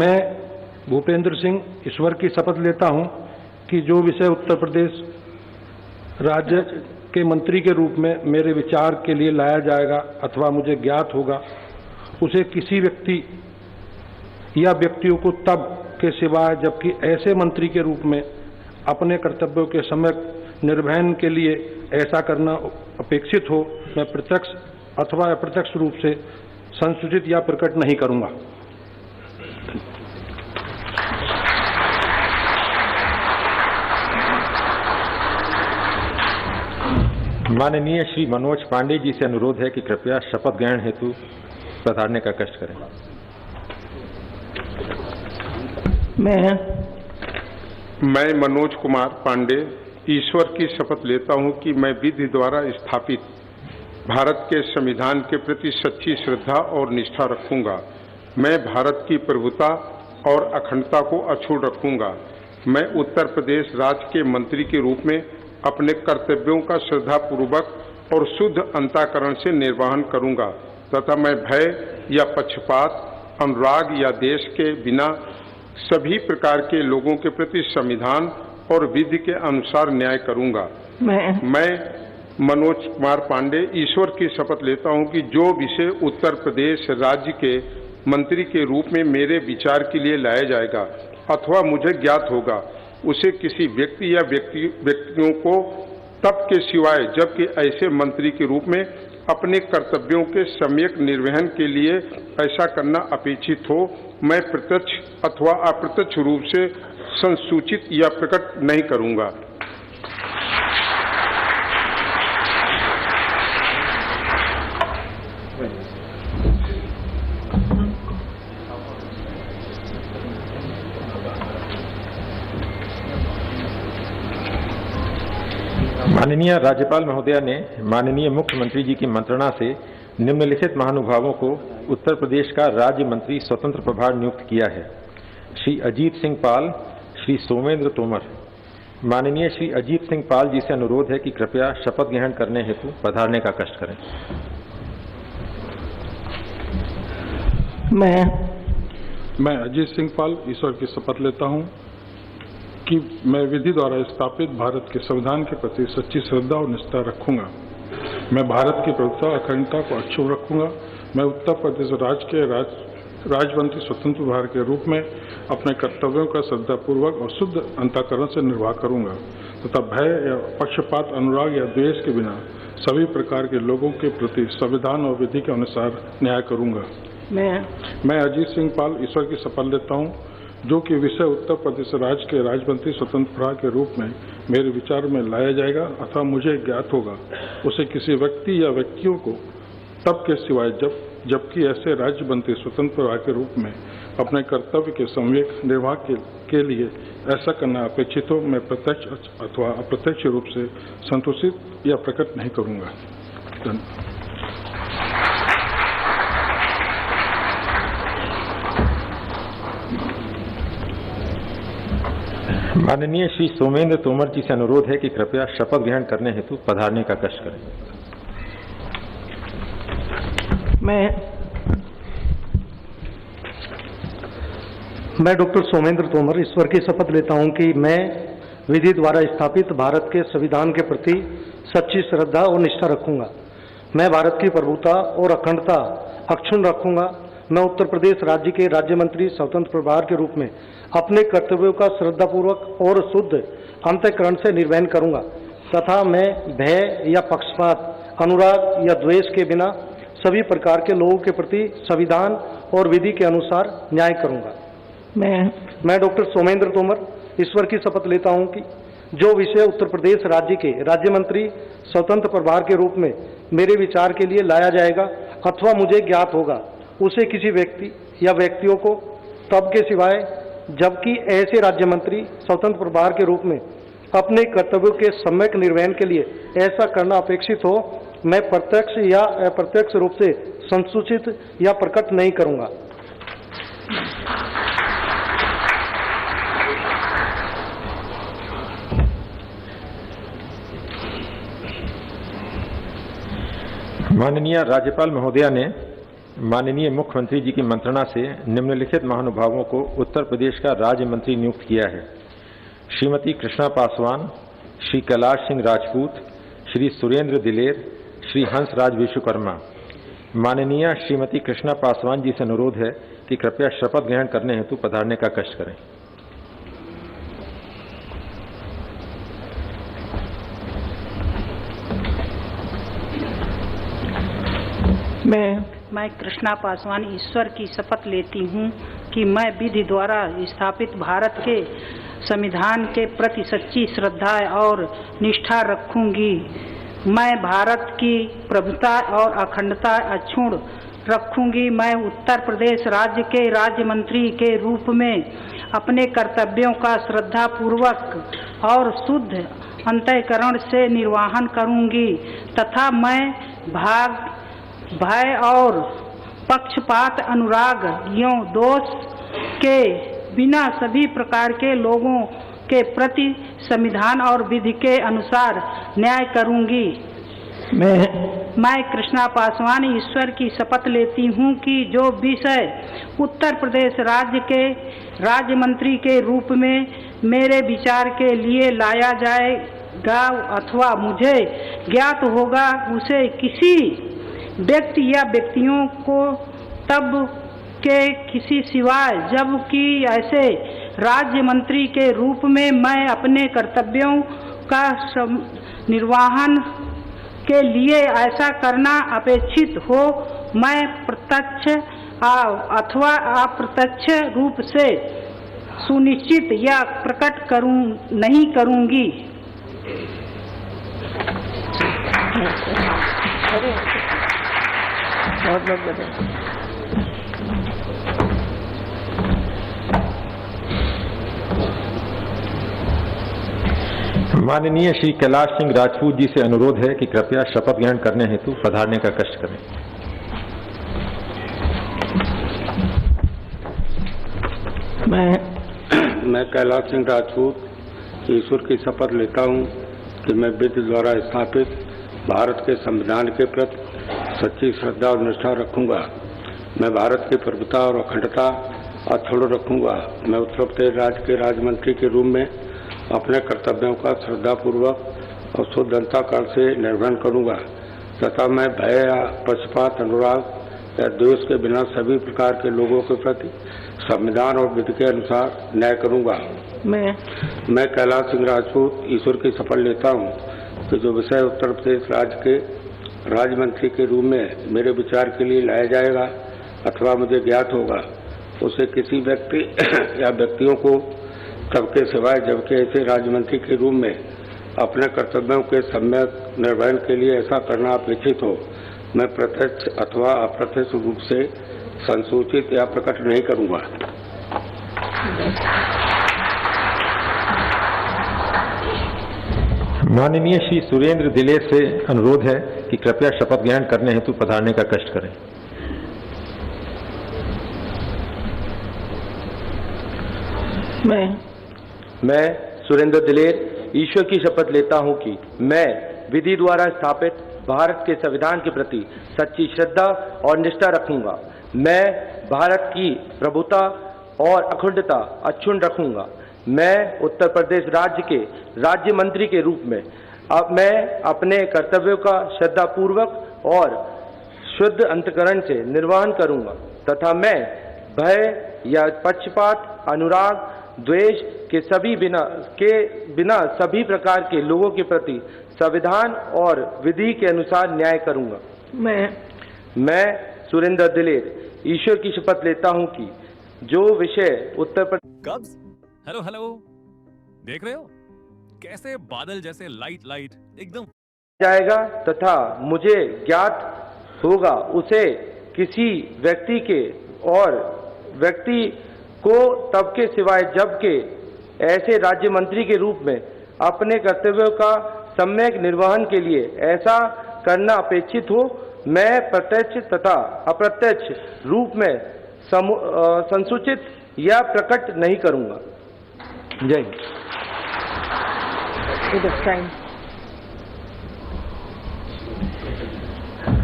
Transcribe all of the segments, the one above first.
मैं भूपेंद्र सिंह ईश्वर की शपथ लेता हूं कि जो विषय उत्तर प्रदेश राज्य के मंत्री के रूप में मेरे विचार के लिए लाया जाएगा अथवा मुझे ज्ञात होगा, उसे किसी व्यक्ति या व्यक्तियों को तब के सिवाय जबकि ऐसे मंत्री के रूप में अपने कर्तव्यों के सम्यक निर्वहन के लिए ऐसा करना अपेक्षित हो, मैं प्रत्यक्ष अथवा अप्रत्यक्ष रूप से संसूचित या प्रकट नहीं करूंगा। माननीय श्री मनोज पांडे जी से अनुरोध है कि कृपया शपथ ग्रहण हेतु पधारने का कष्ट करें। मैं मनोज कुमार पांडे ईश्वर की शपथ लेता हूं कि मैं विधि द्वारा स्थापित भारत के संविधान के प्रति सच्ची श्रद्धा और निष्ठा रखूंगा। मैं भारत की प्रभुता और अखंडता को अक्षुण्ण रखूंगा। मैं उत्तर प्रदेश राज्य के मंत्री के रूप में अपने कर्तव्यों का श्रद्धापूर्वक और शुद्ध अंतःकरण से निर्वहन करूंगा तथा मैं भय या पक्षपात, अनुराग या देश के बिना सभी प्रकार के लोगों के प्रति संविधान और विधि के अनुसार न्याय करूंगा। मैं मनोज कुमार पांडे ईश्वर की शपथ लेता हूं कि जो विषय उत्तर प्रदेश राज्य के मंत्री के रूप में मेरे विचार के लिए लाया जाएगा अथवा मुझे ज्ञात होगा, उसे किसी व्यक्ति या व्यक्तियों को तब के सिवाय जबकि ऐसे मंत्री के रूप में अपने कर्तव्यों के सम्यक निर्वहन के लिए ऐसा करना अपेक्षित हो, मैं प्रत्यक्ष अथवा अप्रत्यक्ष रूप से संसूचित या प्रकट नहीं करूंगा। माननीय राज्यपाल महोदया ने माननीय मुख्यमंत्री जी की मंत्रणा से निम्नलिखित महानुभावों को उत्तर प्रदेश का राज्य मंत्री स्वतंत्र प्रभार नियुक्त किया है। श्री अजीत सिंह पाल, श्री सोमेंद्र तोमर। माननीय श्री अजीत सिंह पाल जी से अनुरोध है कि कृपया शपथ ग्रहण करने हेतु पधारने का कष्ट करें। मैं अजीत सिंह पाल ईश्वर की शपथ लेता हूं कि मैं विधि द्वारा स्थापित भारत के संविधान के प्रति सच्ची श्रद्धा और निष्ठा रखूंगा। मैं भारत की प्रभुता और अखंडता को अक्षुण्ण रखूंगा। मैं उत्तर प्रदेश राज्य के राज्यमंत्री स्वतंत्र प्रभार के रूप में अपने कर्तव्यों का श्रद्धापूर्वक और शुद्ध अंतःकरण से निर्वाह करूंगा तथा भय या पक्षपात, अनुराग या द्वेष के बिना सभी प्रकार के लोगों के प्रति संविधान और विधि के अनुसार न्याय करूंगा। मैं अजीत सिंह पाल ईश्वर की शपथ लेता हूं जो कि विषय उत्तर प्रदेश राज्य के राज्यमंत्री स्वतंत्र प्रभार के रूप में मेरे विचार में लाया जाएगा अथवा मुझे ज्ञात होगा, उसे किसी व्यक्ति या व्यक्तियों को तब के सिवाय जबकि ऐसे राज्य मंत्री स्वतंत्र प्रभार के रूप में अपने कर्तव्य के सम्यक निर्वाह के लिए ऐसा करना अपेक्षित हो, मैं प्रत्यक्ष अथवा अप्रत्यक्ष रूप से संतोषित या प्रकट नहीं करूंगा। धन्यवाद। माननीय श्री सोमेंद्र तोमर जी से अनुरोध है कि कृपया शपथ ग्रहण करने हेतु पधारने का कष्ट करें। मैं डॉक्टर सोमेंद्र तोमर ईश्वर की शपथ लेता हूं कि मैं विधि द्वारा स्थापित भारत के संविधान के प्रति सच्ची श्रद्धा और निष्ठा रखूंगा। मैं भारत की प्रभुता और अखंडता अक्षुण्ण रखूंगा। मैं उत्तर प्रदेश राज्य के राज्य मंत्री स्वतंत्र प्रभार के रूप में अपने कर्तव्यों का श्रद्धापूर्वक और शुद्ध अंतःकरण से निर्वहन करूंगा तथा मैं भय या पक्षपात, अनुराग या द्वेष के बिना सभी प्रकार के लोगों के प्रति संविधान और विधि के अनुसार न्याय करूंगा। मैं डॉक्टर सोमेंद्र तोमर ईश्वर की शपथ लेता हूं कि जो विषय उत्तर प्रदेश राज्य के राज्य मंत्री स्वतंत्र प्रभार के रूप में मेरे विचार के लिए लाया जाएगा अथवा मुझे ज्ञात होगा, उसे किसी व्यक्ति या व्यक्तियों को तब के सिवाय जबकि ऐसे राज्य मंत्री स्वतंत्र प्रभार के रूप में अपने कर्तव्यों के सम्यक निर्वहन के लिए ऐसा करना अपेक्षित हो, मैं प्रत्यक्ष या अप्रत्यक्ष रूप से संसूचित या प्रकट नहीं करूंगा। माननीय राज्यपाल महोदया ने माननीय मुख्यमंत्री जी की मंत्रणा से निम्नलिखित महानुभावों को उत्तर प्रदेश का राज्य मंत्री नियुक्त किया है। श्रीमती कृष्णा पासवान, श्री कैलाश सिंह राजपूत, श्री सुरेंद्र दिलेर, श्री हंसराज विश्वकर्मा। माननीय श्रीमती कृष्णा पासवान जी से अनुरोध है कि कृपया शपथ ग्रहण करने हेतु पधारने का कष्ट करें। मैं कृष्णा पासवान ईश्वर की शपथ लेती हूँ कि मैं विधि द्वारा स्थापित भारत के संविधान के प्रति सच्ची श्रद्धा और निष्ठा रखूंगी। मैं भारत की प्रभुता और अखंडता अक्षुण्ण रखूंगी। मैं उत्तर प्रदेश राज्य के राज्य मंत्री के रूप में अपने कर्तव्यों का श्रद्धापूर्वक और शुद्ध अंतःकरण से निर्वहन करूंगी तथा मैं भय और पक्षपात, अनुराग एवं दोष के बिना सभी प्रकार के लोगों के प्रति संविधान और विधि के अनुसार न्याय करूंगी। मैं कृष्णा पासवान ईश्वर की शपथ लेती हूँ कि जो विषय उत्तर प्रदेश राज्य के राज्य मंत्री के रूप में मेरे विचार के लिए लाया जाएगा अथवा मुझे ज्ञात होगा, उसे किसी व्यक्ति या व्यक्तियों को तब के किसी सिवाय जबकि ऐसे राज्य मंत्री के रूप में मैं अपने कर्तव्यों का निर्वहन के लिए ऐसा करना अपेक्षित हो, मैं प्रत्यक्ष अथवा अप्रत्यक्ष रूप से सुनिश्चित या प्रकट नहीं करूंगी। माननीय श्री कैलाश सिंह राजपूत जी से अनुरोध है कि कृपया शपथ ग्रहण करने हेतु पधारने का कष्ट करें। मैं कैलाश सिंह राजपूत ईश्वर की शपथ लेता हूँ कि मैं विधि द्वारा स्थापित भारत के संविधान के प्रति सच्ची श्रद्धा और निष्ठा रखूंगा। मैं भारत की प्रभुता और अखंडता अक्षुण्ण रखूंगा। मैं उत्तर प्रदेश राज्य के राज्य मंत्री के रूप में अपने कर्तव्यों का श्रद्धापूर्वक और शुद्ध अंतःकरण से निर्वहन करूंगा तथा मैं भय या पक्षपात, अनुराग या द्वेष के बिना सभी प्रकार के लोगों के प्रति संविधान और विधि के अनुसार न्याय करूंगा। मैं कैलाश सिंह राजपूत ईश्वर की शपथ लेता हूं कि जो विषय उत्तर प्रदेश राज्य के राज्य मंत्री के रूप में मेरे विचार के लिए लाया जाएगा अथवा मुझे ज्ञात होगा, उसे किसी व्यक्ति या व्यक्तियों को सबके सिवाय जबकि ऐसे राज्य मंत्री के रूप में अपने कर्तव्यों के सम्यक निर्वहन के लिए ऐसा करना अपेक्षित हो, मैं प्रत्यक्ष अथवा अप्रत्यक्ष रूप से संसूचित या प्रकट नहीं करूंगा। माननीय श्री सुरेंद्र दिलेर से अनुरोध है कि कृपया शपथ ग्रहण करने हेतु पधारने का कष्ट करें। मैं सुरेंद्र दिलेर ईश्वर की शपथ लेता हूं कि मैं विधि द्वारा स्थापित भारत के संविधान के प्रति सच्ची श्रद्धा और निष्ठा रखूंगा। मैं भारत की प्रभुता और अखंडता अक्षुण्ण रखूंगा। मैं उत्तर प्रदेश राज्य के राज्य मंत्री के रूप में मैं अपने कर्तव्यों का श्रद्धापूर्वक और शुद्ध अंतःकरण से निर्वहन करूंगा तथा मैं भय या पक्षपात, अनुराग, द्वेष के बिना सभी प्रकार के लोगों के प्रति संविधान और विधि के अनुसार न्याय करूंगा। मैं सुरेंद्र दिलेर ईश्वर की शपथ लेता हूं कि जो विषय उत्तर प्रदेश कब्ज हेलो देख रहे हो कैसे बादल जैसे लाइट एकदम जाएगा तथा मुझे ज्ञात होगा, उसे किसी व्यक्ति को तब के सिवाय जबकि ऐसे राज्य मंत्री के रूप में अपने कर्तव्यों का सम्यक निर्वहन के लिए ऐसा करना अपेक्षित हो, मैं प्रत्यक्ष तथा अप्रत्यक्ष रूप में संसूचित या प्रकट नहीं करूंगा। जय हिंद।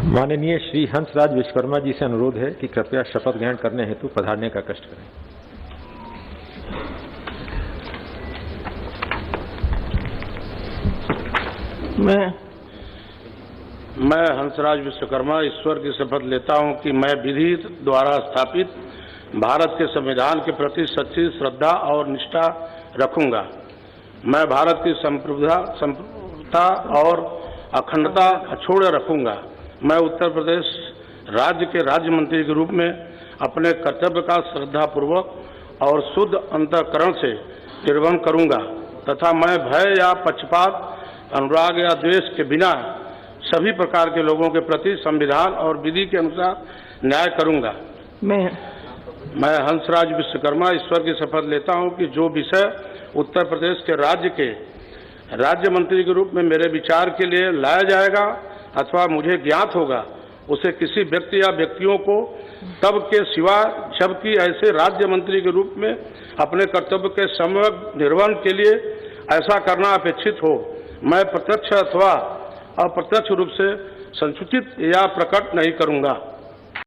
माननीय श्री हंसराज विश्वकर्मा जी से अनुरोध है कि कृपया शपथ ग्रहण करने हेतु पधारने का कष्ट करें। मैं हंसराज विश्वकर्मा ईश्वर की शपथ लेता हूं कि मैं विधि द्वारा स्थापित भारत के संविधान के प्रति सच्ची श्रद्धा और निष्ठा रखूंगा। मैं भारत की संप्रभुता और अखंडता अछूड़ रखूंगा। मैं उत्तर प्रदेश राज्य के राज्य मंत्री के रूप में अपने कर्तव्य का श्रद्धापूर्वक और शुद्ध अंतःकरण से निर्वहन करूंगा तथा मैं भय या पक्षपात, अनुराग या द्वेष के बिना सभी प्रकार के लोगों के प्रति संविधान और विधि के अनुसार न्याय करूंगा। मैं हंसराज विश्वकर्मा ईश्वर की शपथ लेता हूं कि जो विषय उत्तर प्रदेश के राज्य मंत्री के रूप में मेरे विचार के लिए लाया जाएगा अथवा मुझे ज्ञात होगा, उसे किसी व्यक्ति या व्यक्तियों को तब के सिवा जबकि ऐसे राज्य मंत्री के रूप में अपने कर्तव्य के सम्यक निर्वहन के लिए ऐसा करना अपेक्षित हो, मैं प्रत्यक्ष अथवा अप्रत्यक्ष रूप से संसूचित या प्रकट नहीं करूंगा।